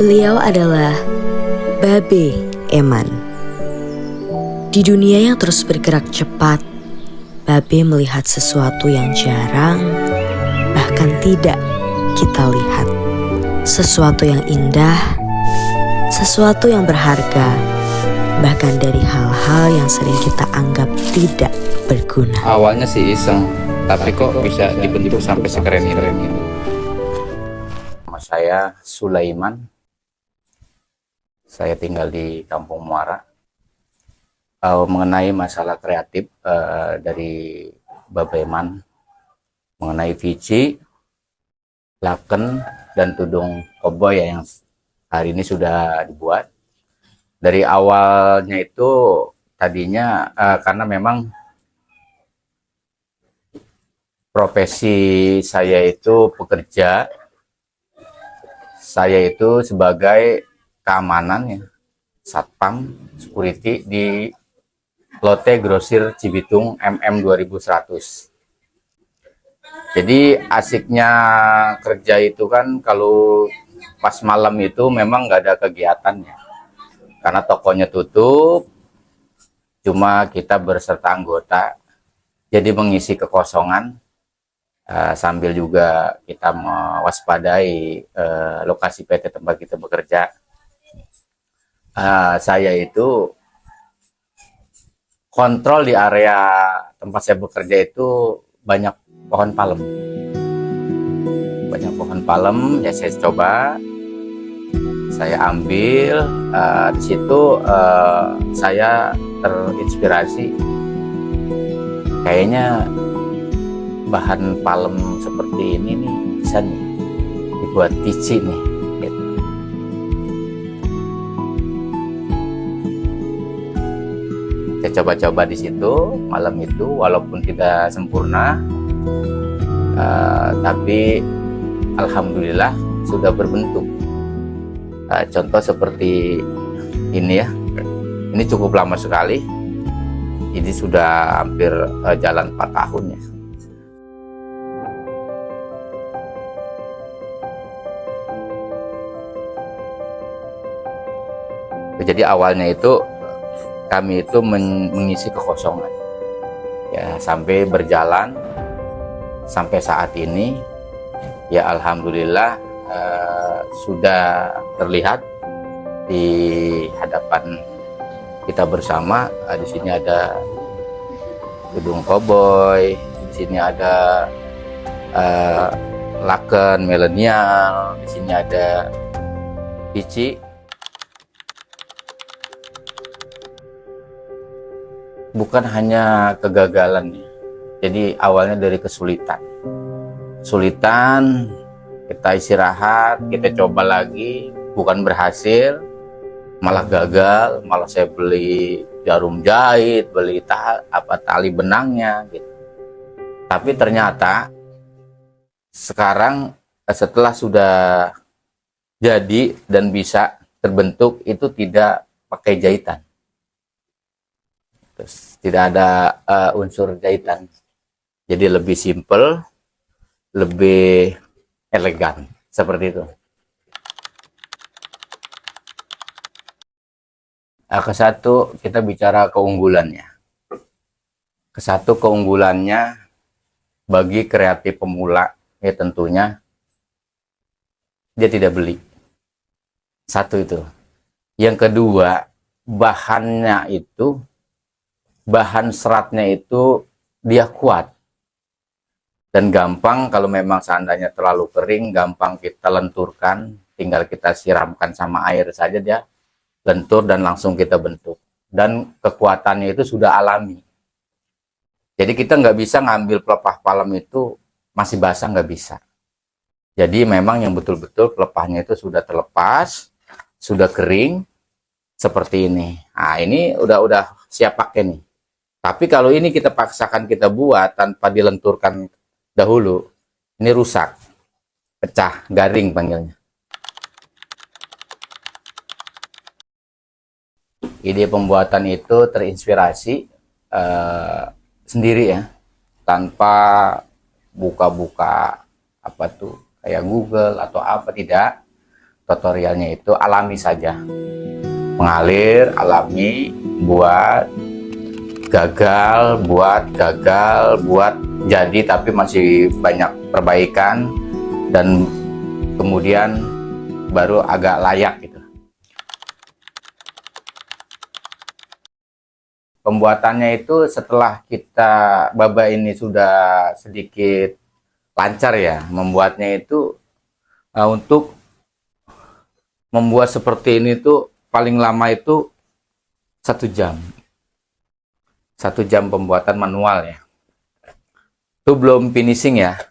Beliau adalah Babe Eman. Di dunia yang terus bergerak cepat, Babe melihat sesuatu yang jarang, bahkan tidak kita lihat. Sesuatu yang indah, sesuatu yang berharga, bahkan dari hal-hal yang sering kita anggap tidak berguna. Awalnya sih iseng, tapi kok bisa dibentuk sampai sekeren ini. Nama saya Sulaiman. Saya tinggal di Kampung Muara. Mengenai masalah kreatif dari Babe Eman, mengenai Vici, laken, dan tudung koboi yang hari ini sudah dibuat. Dari awalnya itu tadinya karena memang profesi saya itu pekerja, saya itu sebagai keamanan ya, satpam security di Lotte Grosir Cibitung MM 2100. Jadi asiknya kerja itu kan kalau pas malam itu memang nggak ada kegiatannya karena tokonya tutup, cuma kita berserta anggota jadi mengisi kekosongan sambil juga kita mewaspadai lokasi PT tempat kita bekerja. Saya itu kontrol di area tempat saya bekerja itu banyak pohon palem. Banyak pohon palem, ya saya coba, saya ambil, di situ saya terinspirasi. Kayaknya bahan palem seperti ini nih bisa nih dibuat vici nih. Gitu. Saya coba-coba di situ malam itu, walaupun tidak sempurna. Tapi alhamdulillah sudah berbentuk. Contoh seperti ini ya, ini cukup lama sekali, ini sudah hampir jalan 4 tahun ya. Jadi awalnya itu kami itu mengisi kekosongan ya, sampai berjalan sampai saat ini ya alhamdulillah sudah terlihat di hadapan kita bersama. Di sini ada gedung koboi, di sini ada laken milenial, di sini ada vici. Bukan hanya kegagalan, jadi awalnya dari kesulitan, kita istirahat, kita coba lagi, bukan berhasil, malah gagal, malah saya beli jarum jahit, beli tali benangnya gitu. Tapi ternyata sekarang setelah sudah jadi dan bisa terbentuk itu tidak pakai jahitan. Terus tidak ada unsur jahitan, jadi lebih simple, lebih elegan seperti itu. Kesatu kita bicara keunggulannya. Kesatu keunggulannya bagi kreatif pemula ya tentunya dia tidak beli. Satu itu. Yang kedua, bahan seratnya itu dia kuat dan gampang. Kalau memang seandainya terlalu kering, gampang kita lenturkan, tinggal kita siramkan sama air saja, dia lentur dan langsung kita bentuk. Dan kekuatannya itu sudah alami, jadi kita nggak bisa ngambil pelepah palem itu masih basah, nggak bisa. Jadi memang yang betul-betul pelepahnya itu sudah terlepas, sudah kering seperti ini. Nah ini udah siap pakai nih. Tapi kalau ini kita paksakan kita buat tanpa dilenturkan dahulu, ini rusak, pecah, garing panggilnya. Ide pembuatan itu terinspirasi sendiri ya, tanpa buka-buka apa tuh kayak Google atau apa, tidak. tutorialnya itu alami saja, mengalir alami, buat gagal, buat jadi, tapi masih banyak perbaikan, dan kemudian baru agak layak gitu. Pembuatannya itu setelah kita baba ini sudah sedikit lancar ya, membuatnya itu untuk membuat seperti ini tuh paling lama itu 1 jam. 1 jam pembuatan manual ya. Itu belum finishing ya.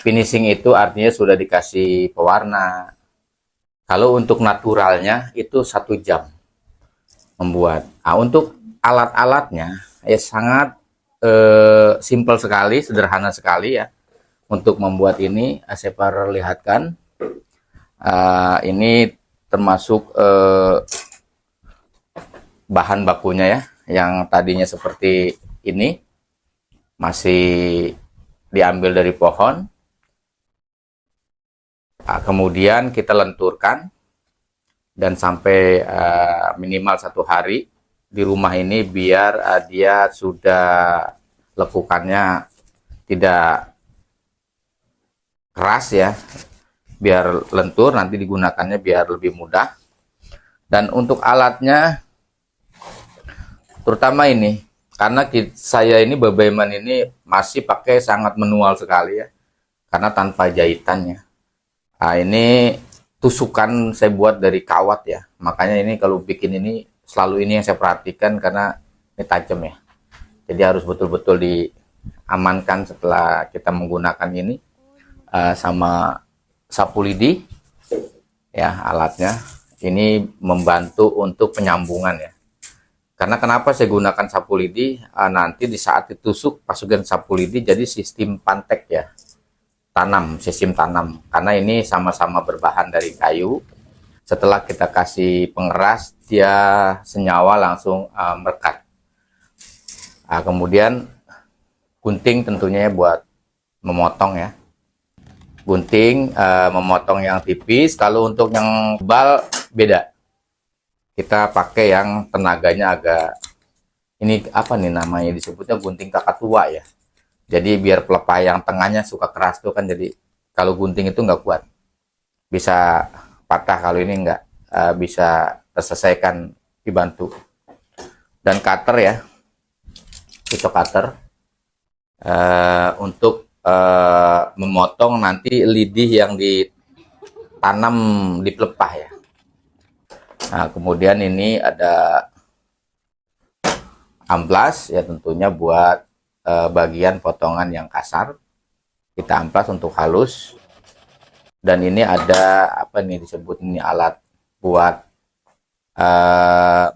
Finishing itu artinya sudah dikasih pewarna. Kalau untuk naturalnya itu 1 jam membuat. Nah, untuk alat-alatnya ya sangat simpel sekali, sederhana sekali ya. Untuk membuat ini saya perlihatkan. Ini termasuk bahan bakunya ya, yang tadinya seperti ini masih diambil dari pohon. Kemudian kita lenturkan dan sampai minimal 1 hari di rumah ini, biar dia sudah lekukannya tidak keras ya, biar lentur, nanti digunakannya biar lebih mudah. Dan untuk alatnya terutama ini, karena saya ini Babaiman ini masih pakai sangat manual sekali ya, karena tanpa jahitannya. Nah, ini tusukan saya buat dari kawat ya, makanya ini kalau bikin ini selalu ini yang saya perhatikan, karena ini tajam ya, jadi harus betul-betul diamankan setelah kita menggunakan ini. Sama sapu lidi ya, alatnya ini membantu untuk penyambungan ya. Karena kenapa saya gunakan sapu lidi, nanti di saat ditusuk pasukan sapu lidi jadi sistem pantek ya, sistem tanam, karena ini sama-sama berbahan dari kayu. Setelah kita kasih pengeras, dia senyawa langsung merekat. Kemudian gunting tentunya buat memotong ya. Gunting memotong yang tipis. Kalau untuk yang tebal beda. Kita pakai yang tenaganya agak, ini apa nih namanya, disebutnya gunting kakak tua ya. Jadi biar pelepah yang tengahnya suka keras tuh kan, jadi kalau gunting itu nggak kuat, bisa patah. Kalau ini nggak bisa terselesaikan dibantu. Dan cutter ya, pisau cutter untuk memotong nanti lidi yang ditanam di pelepah ya. Nah, kemudian ini ada amplas ya, tentunya buat bagian potongan yang kasar. Kita amplas untuk halus. Dan ini ada apa nih disebut, ini alat buat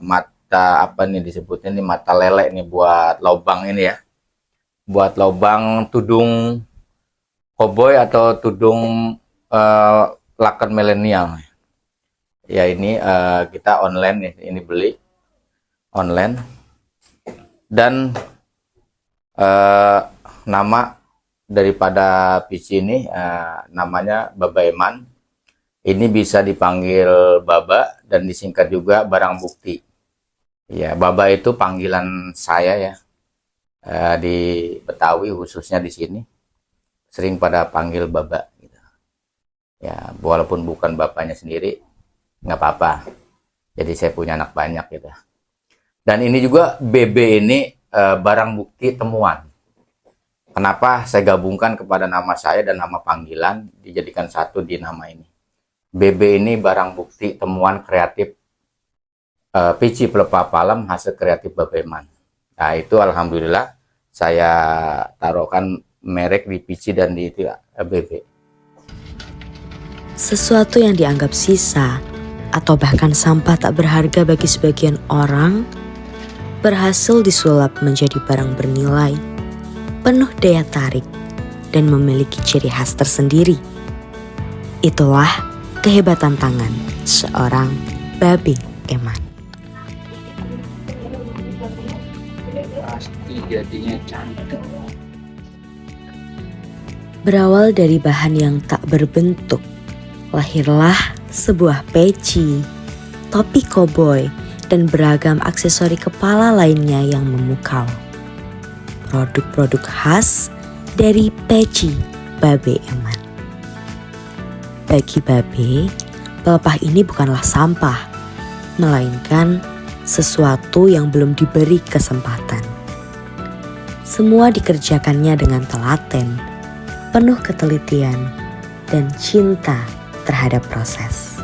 mata, apa nih disebutnya, ini mata lele nih, buat lubang ini ya, buat lubang tudung koboi atau tudung lakan milenial ya. Ini kita online nih, ini beli online. Dan nama daripada PC ini namanya Babaiman. Ini bisa dipanggil Baba dan disingkat juga barang bukti ya. Baba itu panggilan saya ya, di Betawi khususnya di sini sering pada panggil Baba gitu ya, walaupun bukan bapaknya sendiri nggak apa-apa, jadi saya punya anak banyak gitu. Dan ini juga BB ini barang bukti temuan. Kenapa saya gabungkan kepada nama saya dan nama panggilan dijadikan satu di nama ini? BB ini barang bukti temuan kreatif PC Pelepah Palem hasil kreatif Babaiman. Nah, itu alhamdulillah saya taruhkan merek di PC dan di BB. Sesuatu yang dianggap sisa atau bahkan sampah tak berharga bagi sebagian orang berhasil disulap menjadi barang bernilai, penuh daya tarik, dan memiliki ciri khas tersendiri. Itulah kehebatan tangan seorang Babaiman. Pasti jadinya cantik. Berawal dari bahan yang tak berbentuk, lahirlah sebuah peci, topi koboi, dan beragam aksesori kepala lainnya yang memukau. Produk-produk khas dari peci Babe Eman. Bagi Babe, pelepah ini bukanlah sampah, melainkan sesuatu yang belum diberi kesempatan. Semua dikerjakannya dengan telaten, penuh ketelitian, dan cinta terhadap proses.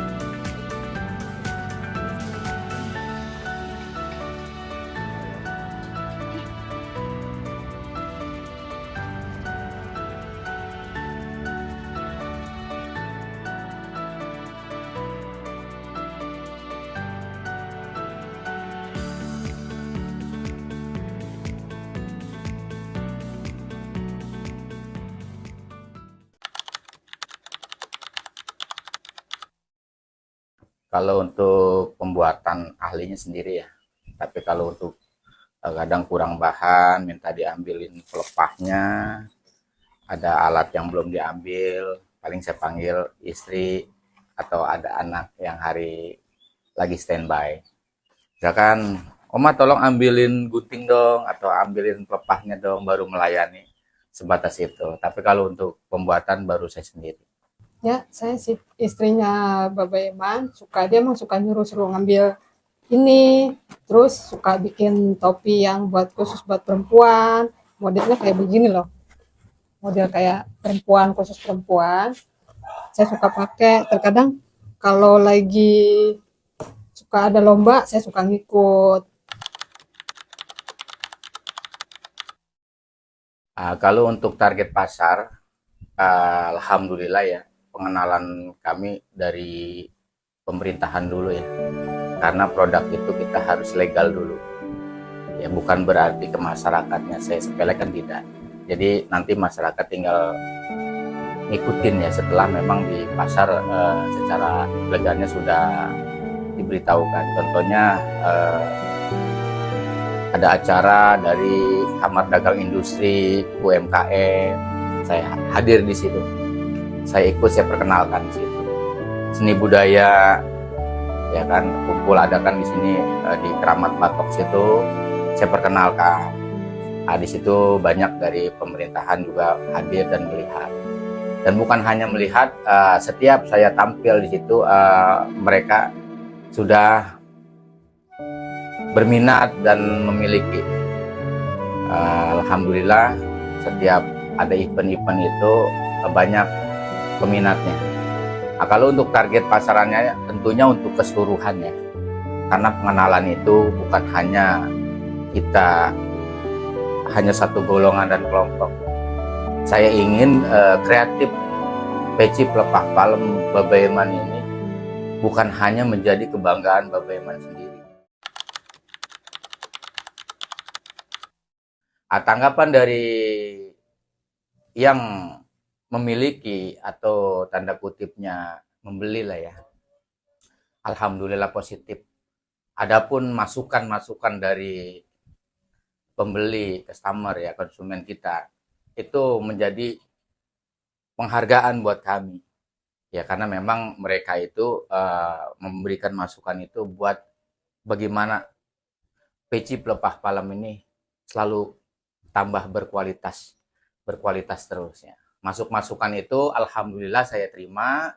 Kalau untuk pembuatan ahlinya sendiri ya, tapi kalau untuk kadang kurang bahan, minta diambilin pelepahnya, ada alat yang belum diambil, paling saya panggil istri atau ada anak yang hari lagi standby. Misalkan, Oma tolong ambilin gunting dong, atau ambilin pelepahnya dong, baru melayani. Sebatas itu. Tapi kalau untuk pembuatan baru saya sendiri. Ya, saya sih istrinya Bapak Eman, dia emang suka suruh ngambil ini, terus suka bikin topi yang khusus buat perempuan, modelnya kayak begini loh, model kayak perempuan, khusus perempuan. Saya suka pakai, terkadang kalau lagi suka ada lomba, saya suka ngikut. Kalau untuk target pasar, alhamdulillah ya, pengenalan kami dari pemerintahan dulu ya, karena produk itu kita harus legal dulu ya, bukan berarti ke masyarakatnya saya sepelekan, tidak. Jadi nanti masyarakat tinggal ngikutin ya setelah memang di pasar secara legalnya sudah diberitahukan. Contohnya ada acara dari Kamar Dagang Industri UMKM, saya hadir di situ. Saya ikut, saya perkenalkan di situ. Seni budaya, ya kan, kumpul adakan di sini di Keramat Batok situ, saya perkenalkan. Di situ banyak dari pemerintahan juga hadir dan melihat. Dan bukan hanya melihat, setiap saya tampil di situ, mereka sudah berminat dan memiliki. Alhamdulillah, setiap ada event-event itu banyak peminatnya. Kalau untuk target pasarannya tentunya untuk keseluruhannya, karena pengenalan itu bukan hanya kita hanya satu golongan dan kelompok. Saya ingin kreatif peci pelepah palem Babe Eman ini bukan hanya menjadi kebanggaan Babe Eman sendiri. Tanggapan dari yang memiliki atau tanda kutipnya membeli lah ya, alhamdulillah positif. Adapun masukan-masukan dari pembeli, customer ya, konsumen kita, itu menjadi penghargaan buat kami ya, karena memang mereka itu memberikan masukan itu buat bagaimana peci pelepah palem ini selalu tambah berkualitas terus ya. Masukan itu alhamdulillah saya terima,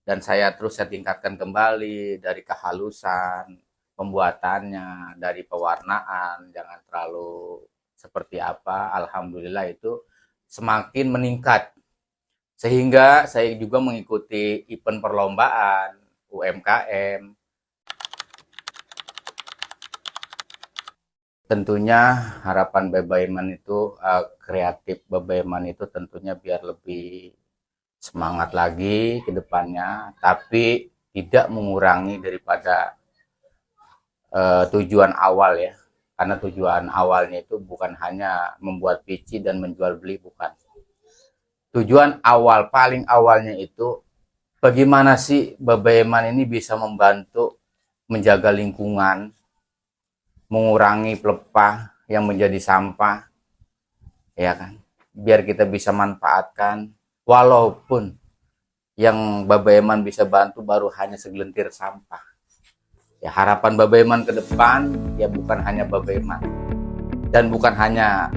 dan saya tingkatkan kembali dari kehalusan pembuatannya, dari pewarnaan, jangan terlalu seperti apa. Alhamdulillah itu semakin meningkat, sehingga saya juga mengikuti event perlombaan UMKM. Tentunya harapan Babe Eman itu kreatif Babe Eman itu tentunya biar lebih semangat lagi ke depannya, tapi tidak mengurangi daripada tujuan awal ya, karena tujuan awalnya itu bukan hanya membuat peci dan menjual beli, bukan. Tujuan awal, paling awalnya itu bagaimana sih Babe Eman ini bisa membantu menjaga lingkungan, mengurangi pelepah yang menjadi sampah, ya kan, biar kita bisa manfaatkan, walaupun yang Baba Eman bisa bantu baru hanya segelintir sampah. Ya, harapan Baba Eman ke depan ya bukan hanya Baba Eman dan bukan hanya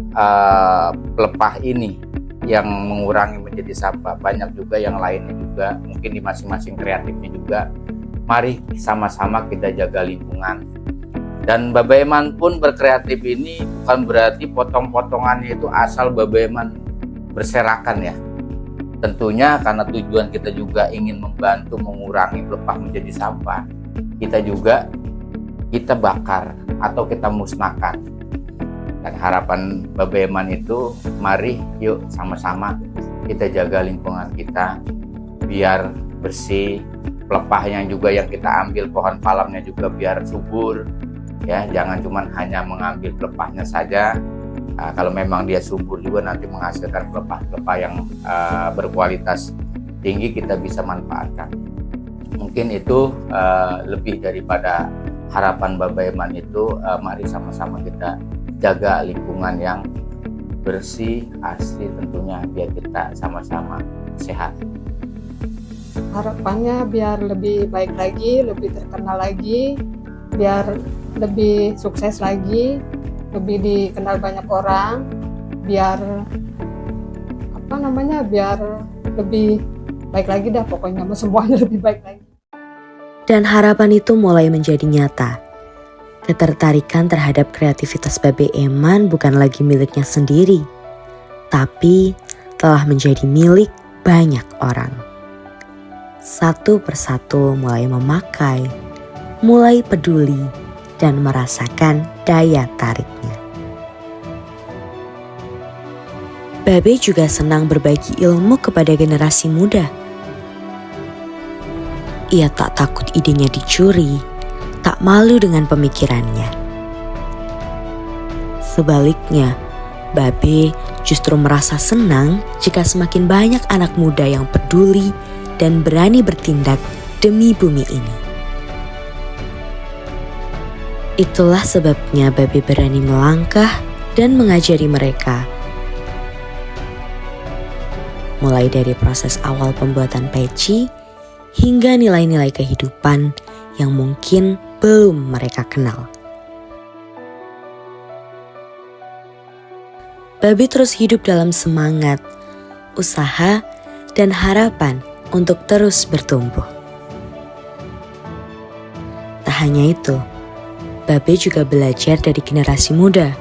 pelepah ini yang mengurangi menjadi sampah, banyak juga yang lainnya juga, mungkin di masing-masing kreatifnya juga. Mari sama-sama kita jaga lingkungan. Dan Baba Eman pun berkreatif ini bukan berarti potong-potongannya itu asal Baba Eman berserakan ya. Tentunya karena tujuan kita juga ingin membantu mengurangi pelepah menjadi sampah, kita bakar atau kita musnahkan. Dan harapan Baba Eman itu, mari yuk sama-sama kita jaga lingkungan kita biar bersih, pelepahnya juga yang kita ambil, pohon palamnya juga biar subur ya. Jangan cuma hanya mengambil pelepahnya saja. Kalau memang dia subur juga nanti menghasilkan pelepah-pelepah yang berkualitas tinggi, kita bisa manfaatkan. Mungkin itu lebih daripada harapan Baba Eman itu. Mari sama-sama kita jaga lingkungan yang bersih, asri tentunya, biar kita sama-sama sehat. Harapannya biar lebih baik lagi, lebih terkenal lagi, biar lebih sukses lagi, lebih dikenal banyak orang, biar biar lebih baik lagi dah, pokoknya semuanya lebih baik lagi. Dan harapan itu mulai menjadi nyata. Ketertarikan terhadap kreativitas Baba Eman bukan lagi miliknya sendiri, tapi telah menjadi milik banyak orang. Satu persatu mulai memakai, mulai peduli, dan merasakan daya tariknya. Babe juga senang berbagi ilmu kepada generasi muda. Ia tak takut idenya dicuri, tak malu dengan pemikirannya. Sebaliknya, Babe justru merasa senang jika semakin banyak anak muda yang peduli dan berani bertindak demi bumi ini. Itulah sebabnya Babe berani melangkah dan mengajari mereka. Mulai dari proses awal pembuatan peci hingga nilai-nilai kehidupan yang mungkin belum mereka kenal. Babe terus hidup dalam semangat, usaha, dan harapan untuk terus bertumbuh. Tak hanya itu, Babe juga belajar dari generasi muda,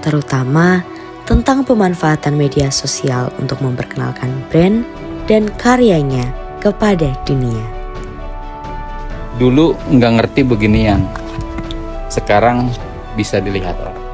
terutama tentang pemanfaatan media sosial untuk memperkenalkan brand dan karyanya kepada dunia. Dulu nggak ngerti beginian, sekarang bisa dilihat orang.